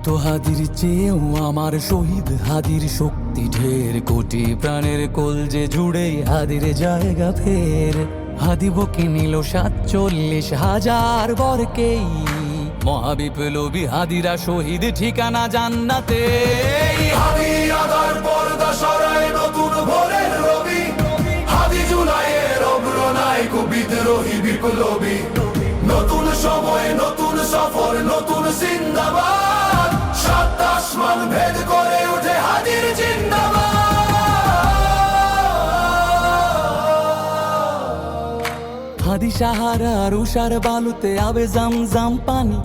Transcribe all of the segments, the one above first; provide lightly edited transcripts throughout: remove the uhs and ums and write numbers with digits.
শত হাদির চেয়েও আমার শহীদ হাদির শক্তি ঢের, কোটি প্রাণের কলজে জুড়ে হাদির জায়গা ফের। হাদি বকে নিল ৪৭,০০০ বরকেই, মহাবিপ্লবী হাদিরা শহীদ ঠিকানা জান্নাতে। হাদি আদার পর্দা সরায় নতুন ভোরের রবি, হাদি জুলাইয়ের অগ্রনায়ক বিদ্রোহী বিপ্লবী। নতুন সময় নতুন সফর নতুন জিন্দাবাদ, সাত আসমান ভেদ করে উঠে হাদির জিন্দাবাদ। হাদি সাহারার উষার বালুতে আবে জামজাম পানি,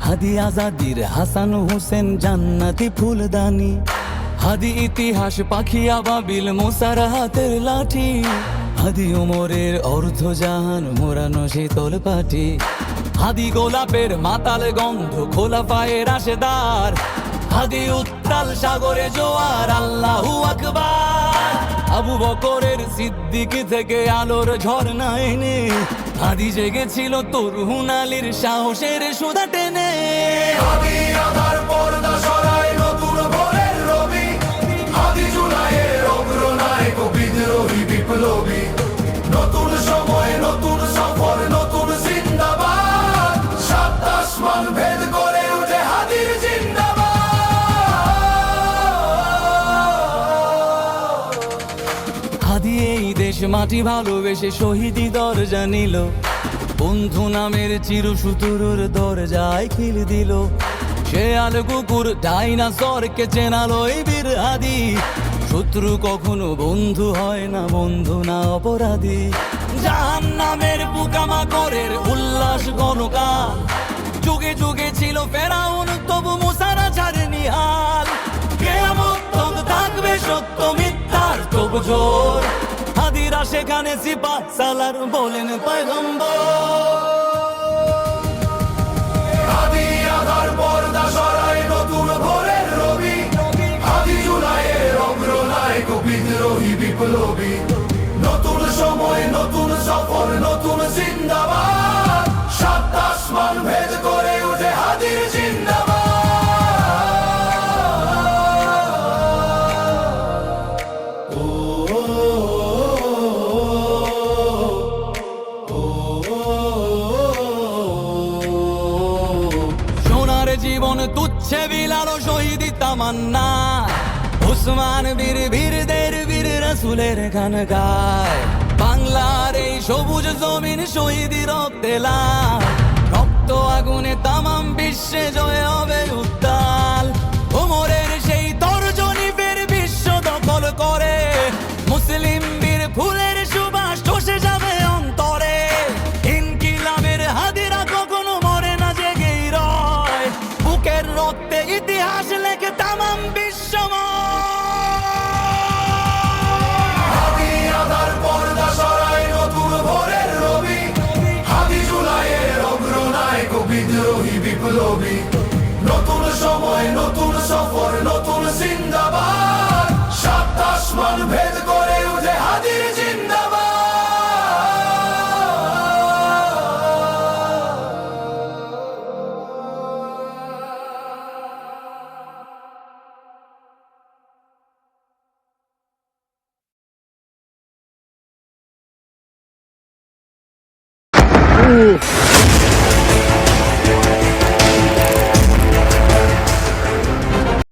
হাদি আজাদির হাসান হোসেন জান্নাতি ফুলদানি। হাদি ইতিহাস পাখি আবাবিল মুসার হাতের লাঠি, হাদি ওমরের অর্ধজাহান মোরানো শীতল পাটি। হাদি গোলাপের মাতাল গন্ধ খোলা পায়ের রাশেদার, হাদি উত্তাল সাগরে জোয়ার আল্লাহু আকবার। আবু বকরের সিদ্দিক থেকে আলোর ঝর্ণা এনে, হাদি জেগেছিল তরুণ আলীর সাহসের সুধা টেনে। হাদি আদার পর্দা সরায় নতুন ভোরের রবি, হাদি জুলাইয়ের অগ্রনায়ক বিদ্রোহী বিপ্লবী। নতুন সময় নতুন সফর নতুন জিন্দাবাদ, সাত আসমান ভেদ করে উঠে হাদির জিন্দাবাদ। হাদি এই দেশ মাটি ভালোবেসে শহীদি দরজা নিল, বন্ধু নামের চিরসুতুরুর দরজায় খিল দিল। সে আল কুকুর ডাইনাসরকে চেনালো এই বীর হাদি, শত্রু কখনো বন্ধু হয় না, বন্ধু না অপরাধী। জাহান্নামের পোকামাকড়ের উল্লাস গণকাল, যুগে যুগে ছিল ফেরাউন তবু মুসারা ছাড়েনি হাল। কিয়ামত তক থাকবে সত্য মিথ্যার তবু জোর, হাদিরা সেখানে সিপাহ সালার বলেন পয়গম্বর। হাদি আদার পর্দা সরায় নতুন ভোরের রবি, হাদি জুলাইয়ের অগ্রনায়ক বিদ্রোহী বিপ্লবী। নতুন সময় নতুন সফর নতুন জিন্দাবাদ, সাত আসমান ভেদ করে উঠে হাদির জিন্দাবাদ। ও সোনার জীবন তুচ্ছে বিলালো শহীদি তামান্না, উসমান বীর বীরদের বীর রাসূলের গান গায়। বাংলার এই সবুজ জমিন শহীদি রক্তে লাল, রক্ত আগুনে তামাম বিশ্বে জয় হবে উত্তাল। ওমরের সেই তর্জনী ফের বিশ্ব দখল করে, মুসলিম বীর ফুলের সুবাস চষে যাবে অন্তরে। ইনকিলাবের হাদিরা কখনো মরে না, জেগেই রয়, বুকের রক্তে ইতিহাস লেখে তামাম বিশ্বময়। হাদি আদার পর্দা সরায় নতুন ভোরের রবি, হাদি জুলাইয়ের অগ্রনায়ক বিদ্রোহী বিপ্লবী। নতুন সময় নতুন সফর নতুন জিন্দাবাদ, সাত আসমান ভেদ করে উঠে হাদির জিন্দাবাদ। Oof.